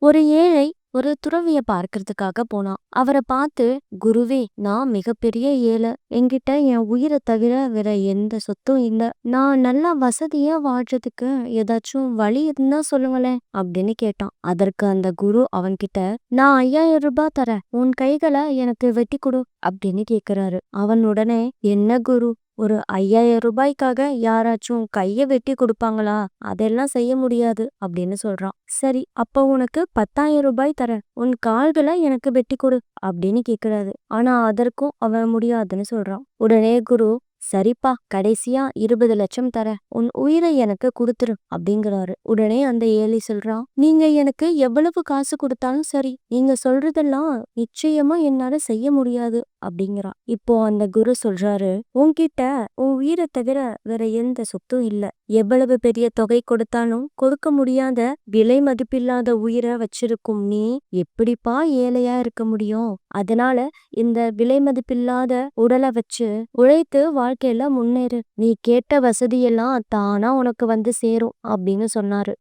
ஒரு ஏழை ஒரு துறவிய பார்க்கறதுக்காக போனான். அவரை பார்த்து, குருவே, நான் மிகப்பெரிய ஏழை. என்கிட்ட என் உயிரை தவிர வேற எந்த சொத்தும் இல்ல. நான் நல்லா வசதியா வாழ்றதுக்கு ஏதாச்சும் வழி இருந்தா சொல்லுங்களேன் அப்படின்னு கேட்டான். அதற்கு அந்த குரு அவன்கிட்ட, நான் 5000 ரூபாய் தரேன், உன் கைகளை எனக்கு வெட்டி கொடு அப்படின்னு கேக்குறாரு. அவன் உடனே, என்ன குரு, ஒரு 5000 ரூபாய்க்காக யாராச்சும் கைய வெட்டி கொடுப்பாங்களா? அதெல்லாம் செய்ய முடியாது அப்படின்னு சொல்றான். சரி, அப்ப உனக்கு 10,000 ரூபாய் தரேன், உன் கால்களை எனக்கு வெட்டி கொடு அப்படின்னு கேக்குறாரு. ஆனா அதற்கும் அவன் முடியாதுன்னு சொல்றான். உடனே குரு, சரிப்பா, கடைசியா 20 லட்சம் தரேன், உன் உயிரை எனக்கு கொடுத்துரு அப்படிங்கிறாரு. உடனே அந்த ஏழை சொல்றான், நீங்க எனக்கு எவ்வளவு காசு கொடுத்தாலும் சரி, நீங்க சொல்றதெல்லாம் நிச்சயமா என்னால செய்ய முடியாது அப்படிங்கிறான். இப்போ அந்த குரு சொல்றாரு, உன்கிட்ட உன் உயிரை தவிர வேற எந்த சொத்தும் இல்ல. எவ்வளவு பெரிய தொகை கொடுத்தாலும் கொடுக்க முடியாத விலை மதிப்பில்லாத உயிரை வச்சிருக்கும் நீ எப்படிப்பா ஏழையா இருக்க முடியும்? அதனால இந்த விலை மதிப்பில்லாத உடலை வச்சு உழைத்து வாழ்க்கையில முன்னேறு. நீ கேட்ட வசதியெல்லாம் தானா உனக்கு வந்து சேரும் அப்படின்னு சொன்னாரு.